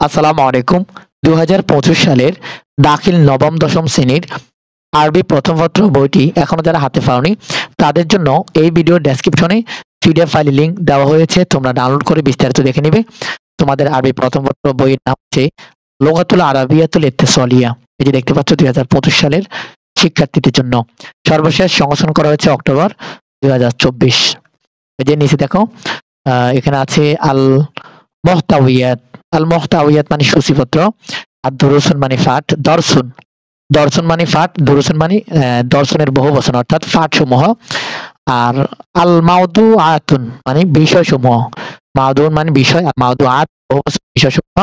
আসসালামু আলাইকুম। ২০২৫ সালের দাখিল নবম দশম শ্রেণীর আরবি প্রথম পত্র বইটি এখনো যারা হাতে পাওনি তাদের জন্য এই ভিডিওর ডেসক্রিপশনে পিডিএফ ফাইলের লিংক দেওয়া হয়েছে। তোমরা ডাউনলোড করে বিস্তারিত দেখে নিবে। তোমাদের আরবি প্রথম পত্র বইয়ের নাম হচ্ছে লুগাতুল আরাবিয়াতুল ইত্তিসালিয়া। এই যে দেখতে পাচ্ছ ২০২৫ সালের শিক্ষার্থীদের জন্য সর্বশেষ সংশোধন করা হয়েছে অক্টোবর ২০২৪। এই যে নিচে দেখো এখানে আছে আল মুহতাওয়াত। আল মুহতাওয়াত মানে সূচিপত্র, আর দুরুসুন মানে পাঠ, দর্শন দর্শন মানে পাঠ, দুরুসুন মানে দর্শনের বহু বচন অর্থাৎ পাঠ সমূহ। আর আল মাউদুআতুন মানে বিষয় সমূহ, মাউদুন মানে বিষয়, আর মাউদুআত বহু বচন বিষয় সমূহ।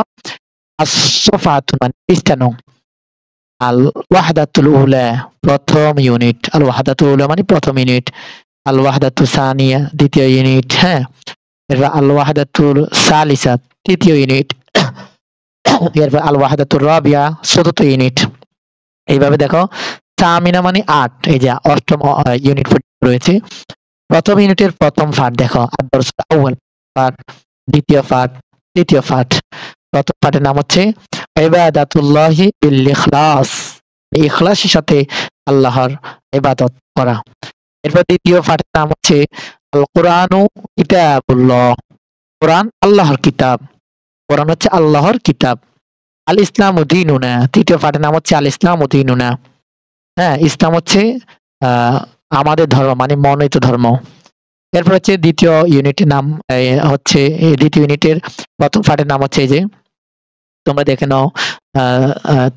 as-সাফাতুন মানে পৃষ্ঠা। আল ওয়াহদাতুল উলা প্রথম ইউনিট, আল ওয়াহদাতুল উলা মানে প্রথম ইউনিট, আল ওয়াহদাতু সানিয়া দ্বিতীয় ইউনিট, হ্যাঁ। এরপর আল ওয়াহদাতুল সালিসা তৃতীয় ইউনিট, এরপর আল ওয়াহদাতুর রাবিয়া চতুর্থ ইউনিট। এইভাবে দেখো তামিনা মানে ৮, এই যে অষ্টম ইউনিট রয়েছে। প্রথম ইউনিটের প্রথম পাঠ দেখো আদ-দারসুল আউয়াল পাঠ, দ্বিতীয় পাঠ, তৃতীয় পাঠ। প্রথম পাঠের নাম হচ্ছে ইবাদাতুল্লাহি বিল ইখলাস, ইখলাসের সাথে আল্লাহর ইবাদত করা। এরপর দ্বিতীয় পাঠের নাম হচ্ছে আল কুরআনু কিতাবুল্লাহ, কোরআন আল্লাহর কিতাব, কোরআন হচ্ছে আল্লাহর কিতাব। আল ইসলামু দীনুনা, তৃতীয় পাঠের নাম হচ্ছে আল ইসলামু দীনুনা, হ্যাঁ। ইসলাম হচ্ছে আমাদের ধর্ম মানে মনোনীত ধর্ম। এরপর হচ্ছে দ্বিতীয় ইউনিটের নাম হচ্ছে, দ্বিতীয় ইউনিটের প্রথম পাঠের নাম হচ্ছে এই যে তোমরা দেখে নাও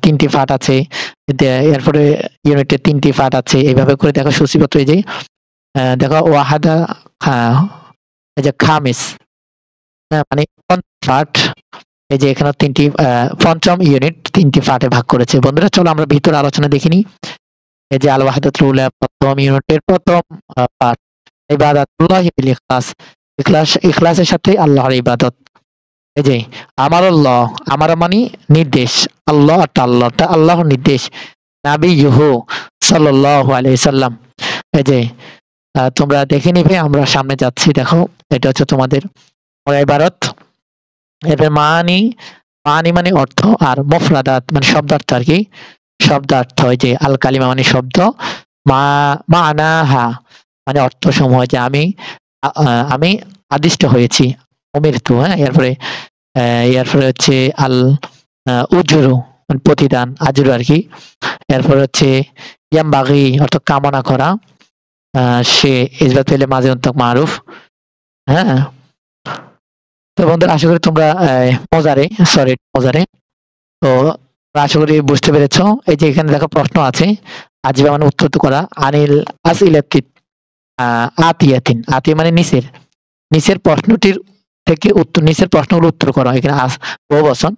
৩টি পাঠ আছে। এরপরে ইউনিটের ৩টি পাঠ আছে। এইভাবে করে দেখো সূচিপত্র। এই যে দেখো ওয়াহাদা, এই যে খামিস, মানে পাঠ। এই যে এখানে ৩টি পঞ্চম ইউনিট 3টি পাঠে ভাগ করেছে। বন্ধুরা চলো আমরা ভিতরে আলোচনা দেখিনি। এই যে আল ওয়াহদাতুল উলা প্রথম ইউনিটের প্রথম পাঠ ইবাদাতুল্লাহি বিল ইখলাস, ইখলাসের সাথে আল্লাহর ইবাদত। এই যে আমারুল্লাহ, আমার মানে নির্দেশ, আল্লাহ আল্লাহটা আল্লাহর নির্দেশ, নাবিয়ুহু সাল্লাল্লাহু আলাইহি সাল্লাম। এই যে তোমরা দেখে নিবে, আমরা সামনে যাচ্ছি। দেখো এটা হচ্ছে তোমাদের ইবারত। এরপর মানি, মানি মানে অর্থ, আর মুফরাদাত মানে শব্দার্থ আর কি, শব্দার্থ। এই যে আল কালিমা মানে শব্দ, মানাহা মানে অর্থ সমূহ, যে আমি আদিষ্ট হয়েছি, উমিরতু, হ্যাঁ। এরপরে হচ্ছে আল উজরু মানে প্রতিদান, আজরু আর কি। এরপর হচ্ছে ইয়ামবাগি অর্থ কামনা করা, সে ইসবাত পেলে মাঝে উন্তক মারুফ, হ্যাঁ। তো বন্ধুরা আশা করি তোমরা মজারে তো আশা করি বুঝতে পেরেছো। এই যে এখানে দেখো প্রশ্ন আছে, আজিবা মানে উত্তর করা, আনিল আসইলাতি আতিয়াতিন, আতিয়া মানে নিচের প্রশ্নটির থেকে উত্তর, নিচের প্রশ্নগুলো উত্তর করা। এখানে বহু বচন,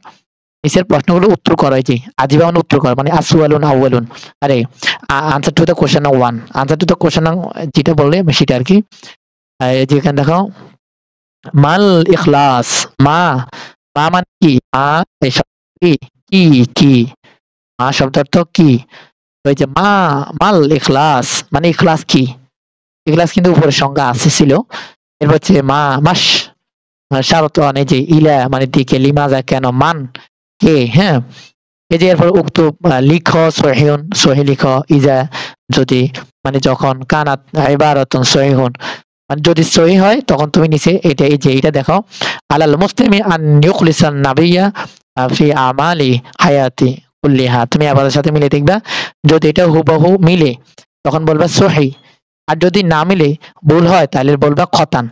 নিচের প্রশ্নগুলো উত্তর করা। এই যে আজিবা মানে উত্তর করা, মানে আসওয়ালুন আউয়ালুন, আরে answer to the question number 1, answer to the question যেটা বললে সেটা আর কি। এই যে এখানে দেখো মাল ইখলাস, মা মানে কি, মা এই শব্দ কি মা শব্দ অর্থ কি। ওই যে মাল ইখলাস মানে ইখলাস কি, ইখলাস কিন্তু উপরের সংজ্ঞা আছে ছিল। এরপর হচ্ছে মাস শারত, মানে যে ইলা মানে দিকে, লিমাজা কেন, মান কে, হ্যাঁ। এই যে এরপর উক্ত লিখো সহিহুন, সহি লিখো, ইজা যদি মানে যখন, কানাত ইবারাতুন সহিহুন মানে যদি সহি হয় তখন তুমি নিচে এটা, এই যে এটা দেখো আলাল মুসলিমি আন ইউখলিসান নাবিয়্যা ফি আমালি হায়াতি কুল্লিহা। তুমি আবার সাথে মিলে দেখবা, যদি এটা হুবহু মিলে তখন বলবা সহি, আর যদি না মিলে ভুল হয় তাহলে বলবা খতান।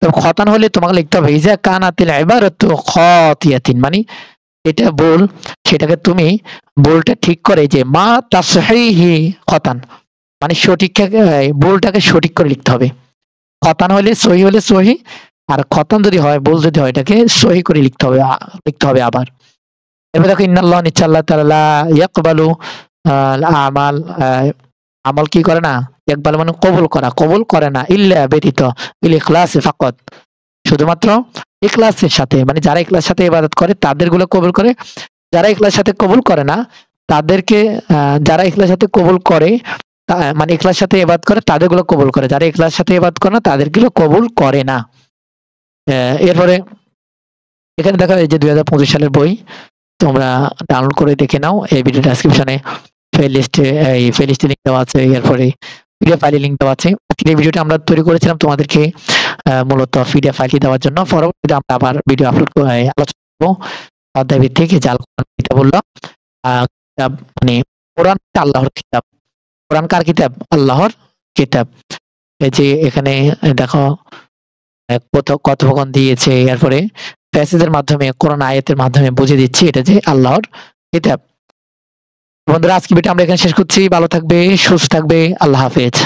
তো খতান হলে তোমাকে লিখতে হবে ইজা কানাতিল ইবারাতু খাতিয়াতিন, মানে এটা ভুল, সেটাকে তুমি ভুলটা ঠিক করে যে মা তাসহিহি খতান, মানে সঠিক ভুলটাকে সঠিক করে লিখতে হবে। খতান হলে সহি, আর খতান যদি হয়, ভুল যদি হয়, এটাকে সহি করে লিখতে হবে আবার। এরপর দেখো ইন্নাল্লাহ, নিশ্চয় আল্লাহ তাআলা ইয়াকবালু আমাল, আমল কি করে না, ইয়াকবাল মানে কবুল করে না, ইল্লা ব্যতীত, বিল ইখলাসি ফাকাত শুধুমাত্র ইখলাসের সাথে, মানে যারা ইখলাসের সাথে ইবাদত করে তাদের গুলো কবুল করে, যারা ইখলাসের সাথে কবুল করে না তাদেরকে, যারা ইখলাসের সাথে কবুল করে মানে ইখলাসের সাথে ইবাদত করে তাদের গুলো কবুল করে, যারা ইখলাসের সাথে ইবাদত করে না তাদের গুলো কবুল করে না। এরপরে এখানে দেখো এই যে 2025 সালের বই, তোমরা ডাউনলোড করে দেখে নাও। এই ভিডিও ডেসক্রিপশনে প্লেলিস্টে এই প্লেলিস্টে লিংক দেওয়া আছে, এরপরে পিডিএফ ফাইলের লিংক দেওয়া আছে। আজকের এই ভিডিওটা আমরা তৈরি করেছিলাম তোমাদেরকে মূলত পিডিএফ ফাইলটি দেওয়ার জন্য। পরবর্তীতে আমরা আবার ভিডিও আপলোড আলোচনা করবো অধ্যায় ভিত্তিক যে আল কোরআন কিতাব বললো, কিতাব মানে কোরআন আল্লাহর কিতাব। কোরআন কার কিতাব? আল্লাহর কিতাব। এই যে এখানে দেখো কথোপকথন দিয়েছে, এরপরে প্যাসেজের মাধ্যমে কোরআন আয়াতের মাধ্যমে বুঝিয়ে দিচ্ছি এটা যে আল্লাহর কিতাব। বন্ধুরা, আজকে ভিডিও আমরা এখানে শেষ করছি। ভালো থাকবে, সুস্থ থাকবে, আল্লাহ হাফেজ।